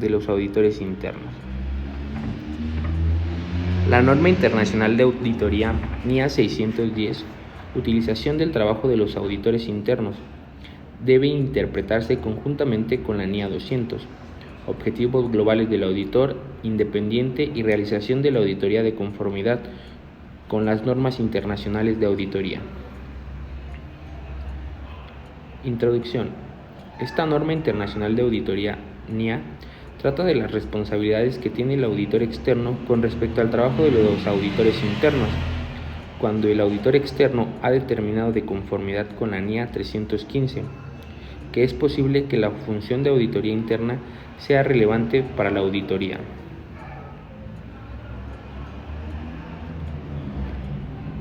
de los auditores internos. La norma internacional de auditoría NIA 610, utilización del trabajo de los auditores internos, debe interpretarse conjuntamente con la NIA 200, objetivos globales del auditor independiente y realización de la auditoría de conformidad con las normas internacionales de auditoría. Introducción. Esta norma internacional de auditoría, NIA, trata de las responsabilidades que tiene el auditor externo con respecto al trabajo de los auditores internos, cuando el auditor externo ha determinado de conformidad con la NIA 315, que es posible que la función de auditoría interna sea relevante para la auditoría.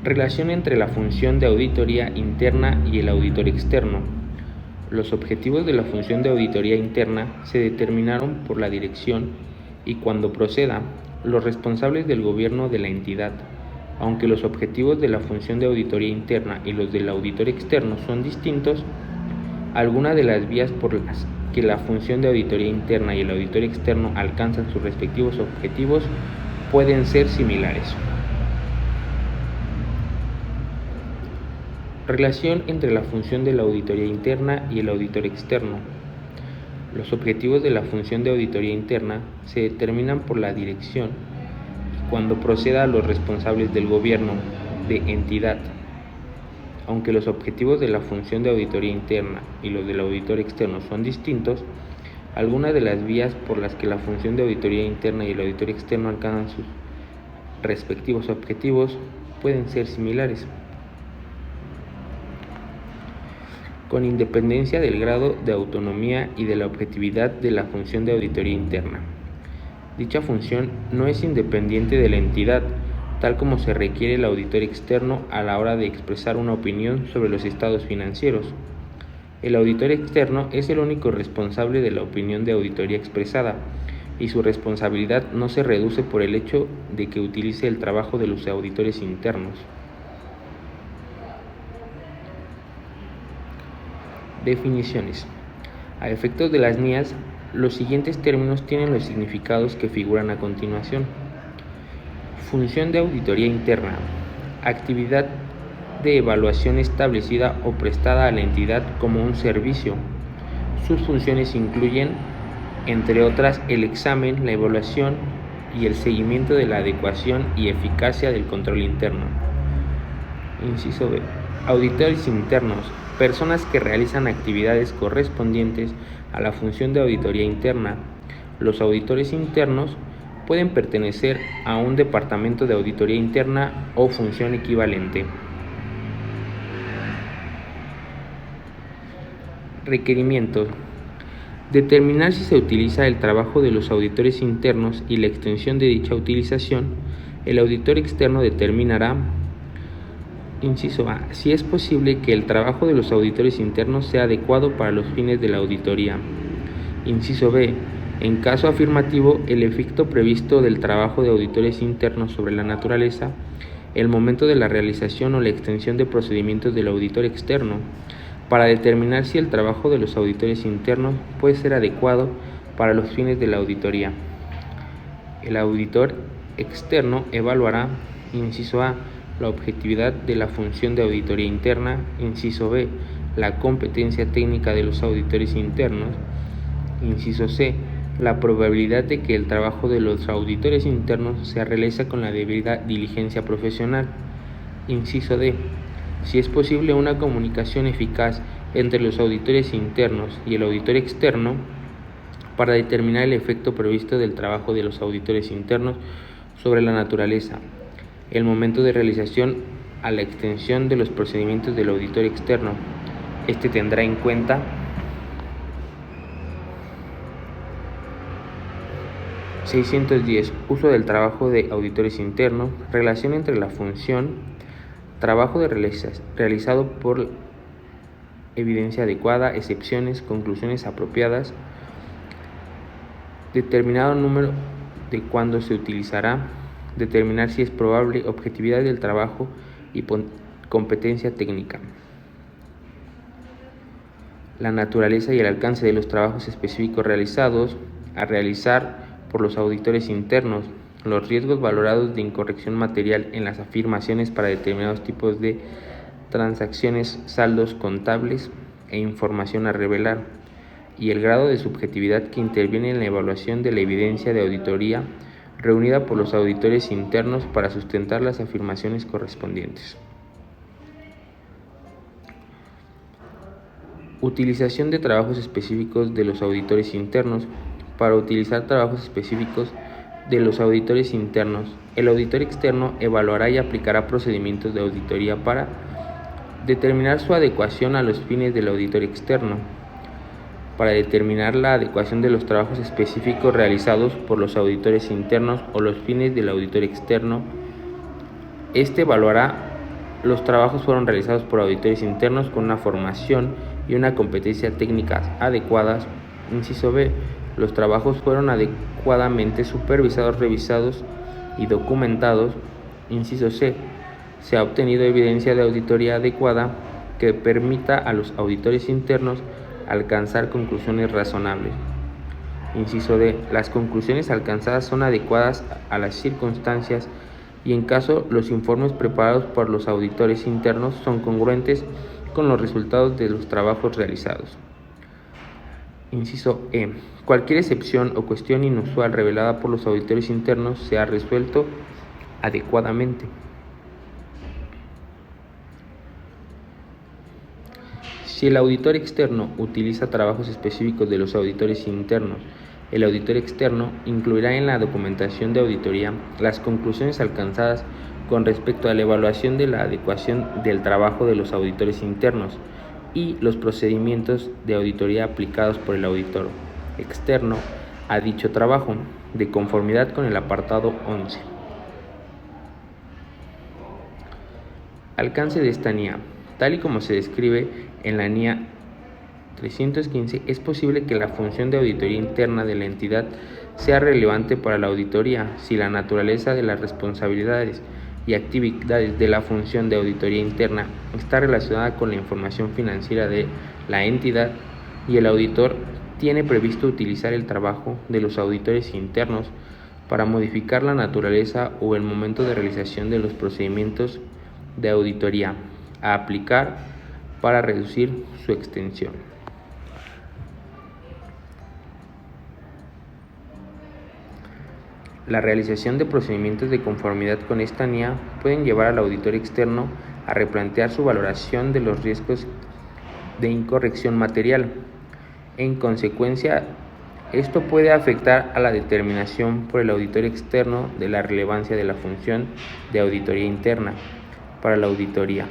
Relación entre la función de auditoría interna y el auditor externo. Los objetivos de la función de auditoría interna se determinaron por la dirección y, cuando proceda, los responsables del gobierno de la entidad. Aunque los objetivos de la función de auditoría interna y los del auditor externo son distintos, algunas de las vías por las que la función de auditoría interna y el auditor externo alcanzan sus respectivos objetivos pueden ser similares. Relación entre la función de la auditoría interna y el auditor externo. Los objetivos de la función de auditoría interna se determinan por la dirección y, cuando proceda, a los responsables del gobierno de entidad. Aunque los objetivos de la función de auditoría interna y los del auditor externo son distintos, algunas de las vías por las que la función de auditoría interna y el auditor externo alcanzan sus respectivos objetivos pueden ser similares. Con independencia del grado de autonomía y de la objetividad de la función de auditoría interna. Dicha función no es independiente de la entidad, tal como se requiere el auditor externo a la hora de expresar una opinión sobre los estados financieros. El auditor externo es el único responsable de la opinión de auditoría expresada, y su responsabilidad no se reduce por el hecho de que utilice el trabajo de los auditores internos. Definiciones. A efectos de las NIAs, los siguientes términos tienen los significados que figuran a continuación. Función de auditoría interna. Actividad de evaluación establecida o prestada a la entidad como un servicio. Sus funciones incluyen, entre otras, el examen, la evaluación y el seguimiento de la adecuación y eficacia del control interno. Inciso B. Auditores internos. Personas que realizan actividades correspondientes a la función de auditoría interna. Los auditores internos pueden pertenecer a un departamento de auditoría interna o función equivalente. Requerimientos. Determinar si se utiliza el trabajo de los auditores internos y la extensión de dicha utilización. El auditor externo determinará, inciso A, si es posible que el trabajo de los auditores internos sea adecuado para los fines de la auditoría. Inciso B, en caso afirmativo, el efecto previsto del trabajo de auditores internos sobre la naturaleza, el momento de la realización o la extensión de procedimientos del auditor externo, para determinar si el trabajo de los auditores internos puede ser adecuado para los fines de la auditoría. El auditor externo evaluará, inciso A, la objetividad de la función de auditoría interna, inciso B, la competencia técnica de los auditores internos, inciso C, la probabilidad de que el trabajo de los auditores internos se realice con la debida diligencia profesional, inciso D, si es posible una comunicación eficaz entre los auditores internos y el auditor externo para determinar el efecto previsto del trabajo de los auditores internos sobre la naturaleza, el momento de realización a la extensión de los procedimientos del auditor externo. Este tendrá en cuenta uso del trabajo de auditores internos, relación entre la función, trabajo realizado por evidencia adecuada, excepciones, conclusiones apropiadas, determinado número de cuándo se utilizará, determinar si es probable, objetividad del trabajo y competencia técnica. La naturaleza y el alcance de los trabajos específicos realizados, a realizar por los auditores internos, los riesgos valorados de incorrección material en las afirmaciones para determinados tipos de transacciones, saldos contables e información a revelar, y el grado de subjetividad que interviene en la evaluación de la evidencia de auditoría reunida por los auditores internos para sustentar las afirmaciones correspondientes. Utilización de trabajos específicos de los auditores internos. Para utilizar trabajos específicos de los auditores internos, el auditor externo evaluará y aplicará procedimientos de auditoría para determinar su adecuación a los fines del auditor externo. Para determinar la adecuación de los trabajos específicos realizados por los auditores internos o los fines del auditor externo, este evaluará los trabajos fueron realizados por auditores internos con una formación y una competencia técnicas adecuadas. Inciso B. Los trabajos fueron adecuadamente supervisados, revisados y documentados. Inciso C. Se ha obtenido evidencia de auditoría adecuada que permita a los auditores internos alcanzar conclusiones razonables. Inciso D. Las conclusiones alcanzadas son adecuadas a las circunstancias y, en caso, los informes preparados por los auditores internos son congruentes con los resultados de los trabajos realizados. Inciso E. Cualquier excepción o cuestión inusual revelada por los auditores internos se ha resuelto adecuadamente. Si el auditor externo utiliza trabajos específicos de los auditores internos, el auditor externo incluirá en la documentación de auditoría las conclusiones alcanzadas con respecto a la evaluación de la adecuación del trabajo de los auditores internos y los procedimientos de auditoría aplicados por el auditor externo a dicho trabajo, de conformidad con el apartado 11. Alcance de esta NIA. Tal y como se describe en la NIA 315, es posible que la función de auditoría interna de la entidad sea relevante para la auditoría si la naturaleza de las responsabilidades y actividades de la función de auditoría interna está relacionada con la información financiera de la entidad y el auditor tiene previsto utilizar el trabajo de los auditores internos para modificar la naturaleza o el momento de realización de los procedimientos de auditoría a aplicar para reducir su extensión. La realización de procedimientos de conformidad con esta NIA pueden llevar al auditor externo a replantear su valoración de los riesgos de incorrección material. En consecuencia, esto puede afectar a la determinación por el auditor externo de la relevancia de la función de auditoría interna para la auditoría.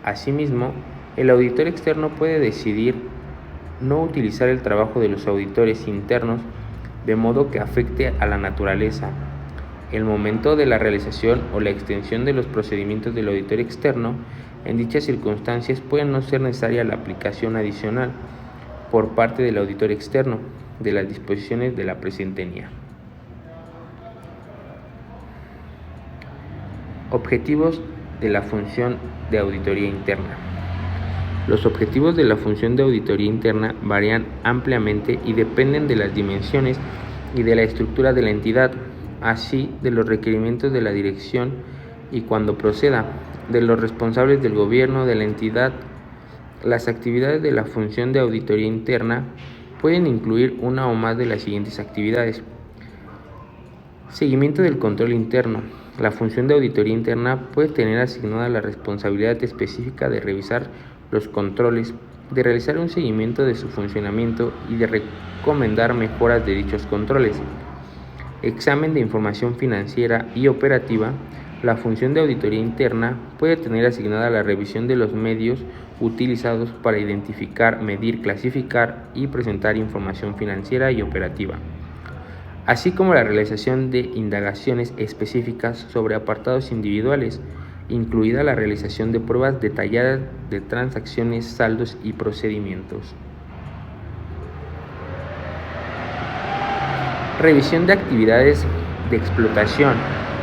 Asimismo, el auditor externo puede decidir no utilizar el trabajo de los auditores internos de modo que afecte a la naturaleza, el momento de la realización o la extensión de los procedimientos del auditor externo. En dichas circunstancias puede no ser necesaria la aplicación adicional por parte del auditor externo de las disposiciones de la presente NIA. Objetivos de la función de auditoría interna. Los objetivos de la función de auditoría interna varían ampliamente y dependen de las dimensiones y de la estructura de la entidad, así de los requerimientos de la dirección y, cuando proceda, de los responsables del gobierno de la entidad. Las actividades de la función de auditoría interna pueden incluir una o más de las siguientes actividades. Seguimiento del control interno. La función de auditoría interna puede tener asignada la responsabilidad específica de revisar los controles, de realizar un seguimiento de su funcionamiento y de recomendar mejoras de dichos controles. Examen de información financiera y operativa. La función de auditoría interna puede tener asignada la revisión de los medios utilizados para identificar, medir, clasificar y presentar información financiera y operativa, así como la realización de indagaciones específicas sobre apartados individuales, incluida la realización de pruebas detalladas de transacciones, saldos y procedimientos. Revisión de actividades de explotación.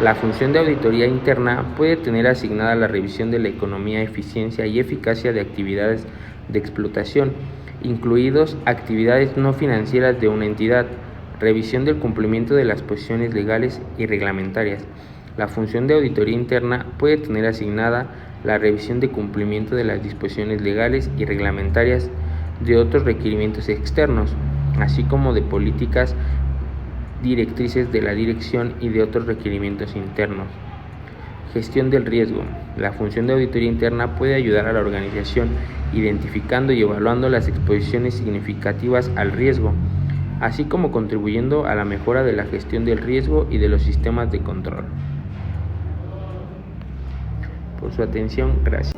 La función de auditoría interna puede tener asignada la revisión de la economía, eficiencia y eficacia de actividades de explotación, incluidos actividades no financieras de una entidad, Revisión del cumplimiento de las posiciones legales y reglamentarias. La función de auditoría interna puede tener asignada la revisión de cumplimiento de las disposiciones legales y reglamentarias de otros requerimientos externos, así como de políticas directrices de la dirección y de otros requerimientos internos. Gestión del riesgo. La función de auditoría interna puede ayudar a la organización identificando y evaluando las exposiciones significativas al riesgo, así como contribuyendo a la mejora de la gestión del riesgo y de los sistemas de control. Por su atención, gracias.